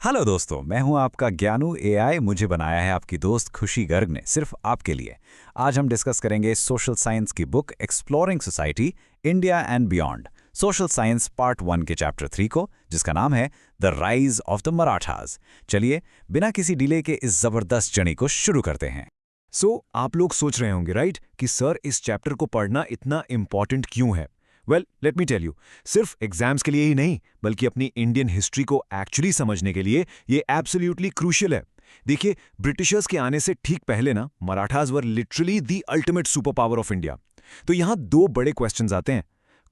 Hello दोस्तों, मैं हूं आपका ज्ञानू एआई। मुझे बनाया है आपकी दोस्त खुशी गर्ग ने सिर्फ आपके लिए। आज हम डिस्कस करेंगे सोशल साइंस की book exploring society India and beyond, social science part 1 के चैप्टर 3 को, जिसका नाम है the rise of the Marathas. चलिए बिना किसी डिले के इस जबरदस्त जर्नी को शुरू करते हैं। आप लोग सोच रहे होंगे राइट कि सर इस चैप्टर को पढ़ना इतना इंपॉर्टेंट क्यों है। Well let me tell you, सिर्फ एग्जाम्स के लिए ही नहीं बल्कि अपनी इंडियन हिस्ट्री को एक्चुअली समझने के लिए ये एब्सोल्युटली क्रूशियल है। देखिए, ब्रिटिशर्स के आने से ठीक पहले ना Marathas were literally the ultimate super power of India. तो यहाँ दो बड़े क्वेश्चंस आते हैं,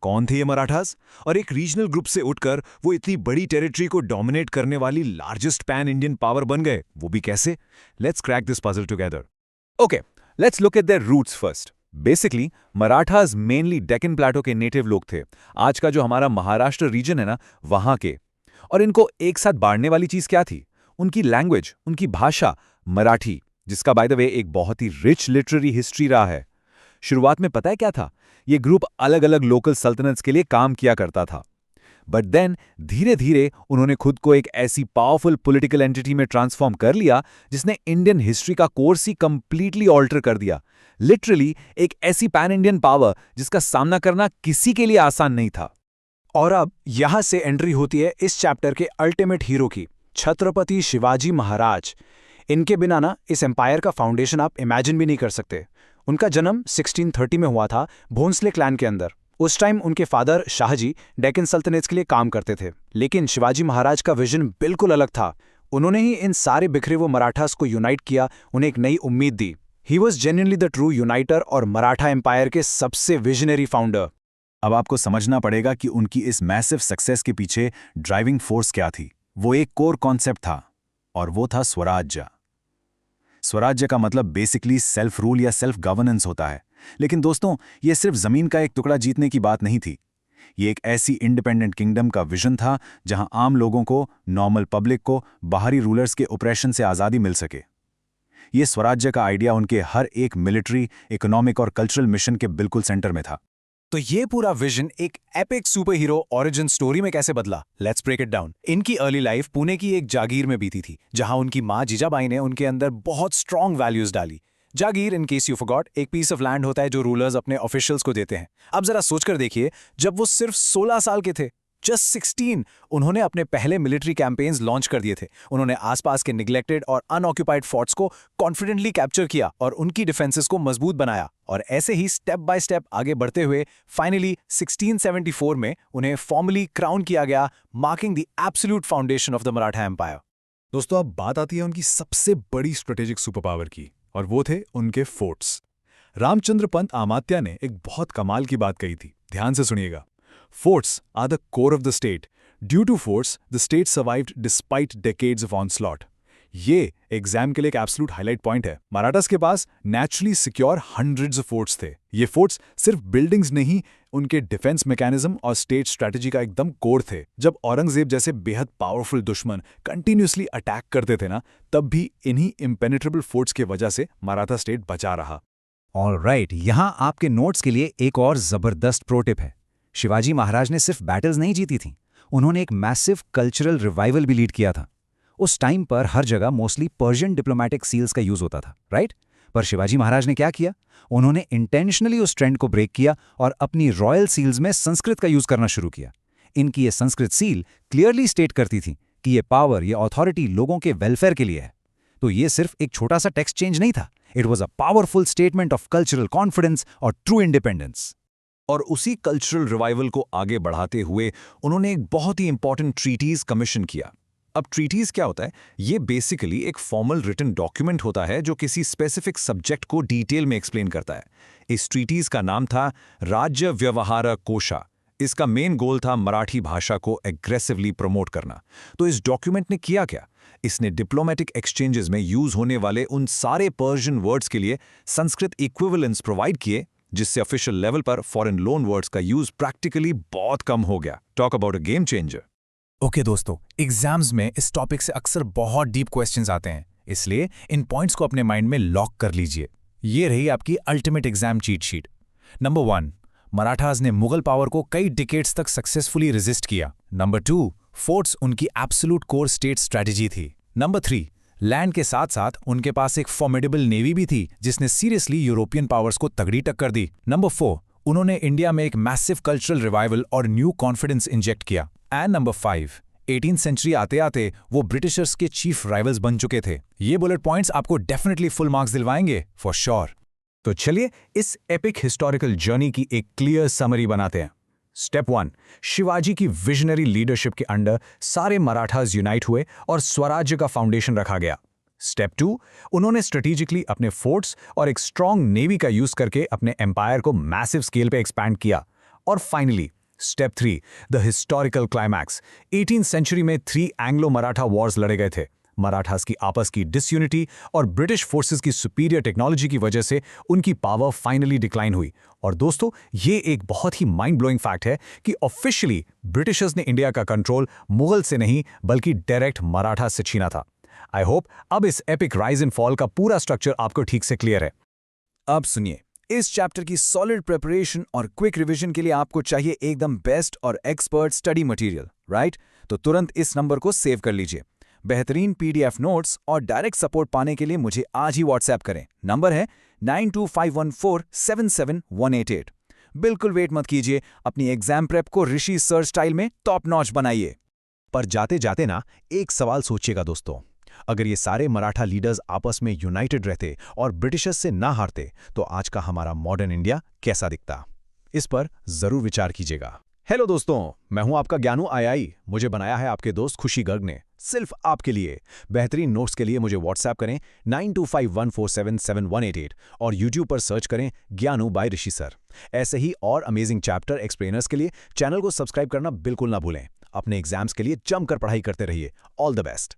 कौन थे ये मराठास, और एक रीजनल ग्रुप से उठकर वो इतनी बड़ी टेरिटरी को डोमिनेट करने वाली लार्जेस्ट पैन इंडियन पावर बन गए, वो भी कैसे। Let's crack this puzzle together. Okay, let's look at their roots first. Basically Marathas mainly Deccan plateau के नेटिव लोग थे, आज का जो हमारा महाराष्ट्र रीजन है ना, वहां के। और इनको एक साथ बांधने वाली चीज क्या थी? उनकी लैंग्वेज, उनकी भाषा मराठी, जिसका बाय द वे एक बहुत ही रिच लिटरेरी हिस्ट्री रहा है। शुरुआत में पता है क्या था? ये ग्रुप अलग अलग लोकल सल्तनत्स के लिए काम किया करता था, बट देन धीरे धीरे उन्होंने खुद को एक ऐसी पावरफुल पॉलिटिकल एंटिटी में ट्रांसफॉर्म कर लिया जिसने इंडियन हिस्ट्री का कोर्स ही कंप्लीटली ऑल्टर कर दिया। लिटरली एक ऐसी पैन इंडियन पावर जिसका सामना करना किसी के लिए आसान नहीं था। और अब यहां से एंट्री होती है इस चैप्टर के अल्टीमेट हीरो की, छत्रपति शिवाजी महाराज। इनके बिना ना इस एम्पायर का फाउंडेशन आप इमेजिन भी नहीं कर सकते। उनका जन्म 1630 में हुआ था भोंसले क्लैन के अंदर। उस टाइम उनके फादर शाहजी डेक्कन सल्तनत के लिए काम करते थे, लेकिन शिवाजी महाराज का विजन बिल्कुल अलग था। उन्होंने ही इन सारे बिखरे हुए मराठास को यूनाइट किया, उन्हें एक नई उम्मीद दी। He was genuinely the true uniter और मराठा एम्पायर के सबसे विजनरी फाउंडर। अब आपको समझना पड़ेगा कि उनकी इस मैसिव सक्सेस के पीछे ड्राइविंग फोर्स क्या थी। वो एक कोर कॉन्सेप्ट था, और वो था स्वराज्य। स्वराज्य का मतलब बेसिकली सेल्फ रूल या सेल्फ गवर्नेंस होता है। लेकिन दोस्तों, ये सिर्फ जमीन का एक टुकड़ा जीतने की बात नहीं थी। ये एक ऐसी इंडिपेंडेंट किंगडम का विजन था जहां आम लोगों को, नॉर्मल पब्लिक को बाहरी रूलर्स के ऑपरेशन से आज़ादी मिल सके। ये स्वराज्य का आइडिया उनके हर एक मिलिट्री, इकोनॉमिक और कल्चरल मिशन के बिल्कुल सेंटर में था। तो ये पूरा विजन एक epic super hero origin story में कैसे बदला? Let's break it down. इनकी अर्ली लाइफ पुणे की एक जागीर में बीती थी, जहां उनकी मां जीजाबाई ने उनके अंदर बहुत स्ट्रॉन्ग वैल्यूज डाली। जागीर, इन केस यू फॉरगॉट, एक पीस ऑफ लैंड होता है जो रूलर्स अपने ऑफिशियल्स को देते हैं। अब जरा सोचकर देखिए, जब वो सिर्फ 16 साल के थे, जस्ट 16, उन्होंने अपने पहले मिलिट्री कैंपेन्स लॉन्च कर दिए थे। उन्होंने आसपास के निग्लेक्टेड और अनऑक्यूपाइड फोर्ट्स को कॉन्फिडेंटली कैप्चर किया और उनकी डिफेंसेस को मजबूत बनाया। और ऐसे ही स्टेप बाय स्टेप आगे बढ़ते हुए फाइनली 1674 में उन्हें फॉर्मली क्राउन किया गया, marking the absolute foundation of the Maratha empire. दोस्तों, अब बात आती है उनकी सबसे बड़ी स्ट्रेटेजिक सुपर पावर की, और वो थे उनके फोर्ट्स। रामचंद्र पंत आमात्या ने एक बहुत कमाल की बात कही थी, ध्यान से सुनिएगा। Forts are the core of the state. Due to forts, the state survived despite decades of onslaught. ये एग्जाम के लिए एक एब्सोल्यूट हाईलाइट पॉइंट है। मराठास के पास naturally secure hundreds of forts थे। ये फोर्ट्स सिर्फ बिल्डिंग्स नहीं, उनके डिफेंस मैकेनिज्म और स्टेट स्ट्रैटेजी का एकदम कोर थे। जब औरंगजेब जैसे बेहद पावरफुल दुश्मन कंटिन्यूसली अटैक करते थे ना, तब भी इन्हीं इम्पेनेट्रेबल फोर्ट्स की वजह से मराठा स्टेट बचा रहा। ऑलराइट, यहाँ आपके नोट्स के लिए एक और जबरदस्त प्रो टिप है। शिवाजी महाराज ने सिर्फ बैटल्स नहीं जीती थीं, उन्होंने एक मैसिव कल्चरल रिवाइवल भी लीड किया था। उस टाइम पर हर जगह मोस्टली पर्शियन डिप्लोमैटिक सील्स का यूज होता था, राइट? पर शिवाजी महाराज ने क्या किया? उन्होंने इंटेंशनली उस ट्रेंड को ब्रेक किया और अपनी रॉयल सील्स में संस्कृत का यूज करना शुरू किया। इनकी ये संस्कृत सील क्लियरली स्टेट करती थी कि ये पावर, ये अथॉरिटी लोगों के वेलफेयर के लिए है। तो ये सिर्फ एक छोटा सा टेक्स्ट चेंज नहीं था, it was a powerful statement of cultural confidence और ट्रू इंडिपेंडेंस। और उसी कल्चरल रिवाइवल को आगे बढ़ाते हुए उन्होंने एक बहुत ही इंपॉर्टेंट ट्रीटीज कमीशन किया। अब ट्रीटीज क्या होता है? ये बेसिकली एक फॉर्मल रिटन डॉक्यूमेंट होता है जो किसी स्पेसिफिक सब्जेक्ट को डिटेल में एक्सप्लेन करता है। इस ट्रीटीज का नाम था राज्य व्यवहार कोशा। इसका मेन गोल था मराठी भाषा को एग्रेसिवली प्रमोट करना। तो इस डॉक्यूमेंट ने किया क्या? इसने डिप्लोमेटिक एक्सचेंजेस में यूज होने वाले उन सारे पर्शियन वर्ड्स के लिए संस्कृत इक्विवेलेंस प्रोवाइड किए, जिससे ऑफिशियल लेवल पर फॉरेन लोन वर्ड्स का यूज प्रैक्टिकली बहुत कम हो गया। Talk about a game changer. Okay दोस्तों, एग्जाम्स में इस टॉपिक से अक्सर बहुत डीप क्वेश्चंस आते हैं, इसलिए इन पॉइंट्स को अपने माइंड में लॉक कर लीजिए। ये रही आपकी ultimate exam cheat sheet. Number 1, Marathas ने मुगल पावर को कई डिकेड्स तक सक्सेसफुली रेजिस्ट किया। नंबर 2, फोर्ट्स उनकी एब्सोल्यूट कोर स्टेट स्ट्रैटेजी थी। नंबर 3, लैंड के साथ साथ उनके पास एक फॉर्मिडेबल नेवी भी थी जिसने सीरियसली यूरोपियन पावर्स को तगड़ी टक्कर दी। नंबर 4, उन्होंने इंडिया में एक मैसिव कल्चरल रिवाइवल और न्यू कॉन्फिडेंस इंजेक्ट किया। एंड नंबर 5, 18th सेंचुरी आते आते वो ब्रिटिशर्स के चीफ राइवल्स बन चुके थे। ये बुलेट पॉइंट्स आपको डेफिनेटली फुल मार्क्स दिलवाएंगे फॉर श्योर। तो चलिए इस एपिक हिस्टोरिकल जर्नी की एक क्लियर समरी बनाते हैं। स्टेप 1, शिवाजी की विजनरी लीडरशिप के अंडर सारे मराठास यूनाइट हुए और स्वराज्य का फाउंडेशन रखा गया। स्टेप 2, उन्होंने स्ट्रेटेजिकली अपने फोर्ट्स और एक स्ट्रॉन्ग नेवी का यूज करके अपने एम्पायर को मैसिव स्केल पे एक्सपैंड किया। और finally step 3, the historical climax. 18th century में 3 एंग्लो मराठा वॉर्स लड़े गए थे। मराठास की आपस की डिसयूनिटी और ब्रिटिश फोर्सेस की सुपीरियर टेक्नोलॉजी की वजह से उनकी पावर फाइनली डिक्लाइन हुई। और दोस्तों, ये एक बहुत ही माइंड ब्लोइंग फैक्ट है कि ऑफिशियली ब्रिटिशर्स ने इंडिया का कंट्रोल मुगल से नहीं बल्कि डायरेक्ट मराठा से छीना था। आई होप अब इस एपिक राइज एंड फॉल का पूरा स्ट्रक्चर आपको ठीक से क्लियर है। अब सुनिए, इस चैप्टर की सॉलिड प्रिपरेशन और क्विक रिवीजन के लिए आपको चाहिए एकदम बेस्ट और एक्सपर्ट स्टडी मटेरियल, राइट? तो तुरंत इस नंबर को सेव कर लीजिए। बेहतरीन PDF नोट्स और डायरेक्ट सपोर्ट पाने के लिए मुझे आज ही व्हाट्सएप करें। नंबर है 9251477188। बिल्कुल वेट मत कीजिए, अपनी एग्जाम प्रेप को ऋषि सर स्टाइल में टॉप नॉच बनाइए। पर जाते जाते ना एक सवाल सोचिएगा दोस्तों, अगर ये सारे मराठा लीडर्स आपस में यूनाइटेड रहते और ब्रिटिशर्स से ना हारते तो आज का हमारा मॉडर्न इंडिया कैसा दिखता? इस पर जरूर विचार कीजिएगा। हेलो दोस्तों, मैं हूं आपका ज्ञानू आई। मुझे बनाया है आपके दोस्त खुशी गर्ग ने, सिर्फ आपके लिए। बेहतरीन नोट्स के लिए मुझे व्हाट्सएप करें 9251477188 और यूट्यूब पर सर्च करें ज्ञानू बाय ऋषि सर। ऐसे ही और अमेजिंग चैप्टर एक्सप्लेनर्स के लिए चैनल को सब्सक्राइब करना बिल्कुल ना भूलें। अपने एग्जाम्स के लिए जमकर पढ़ाई करते रहिए। All the best.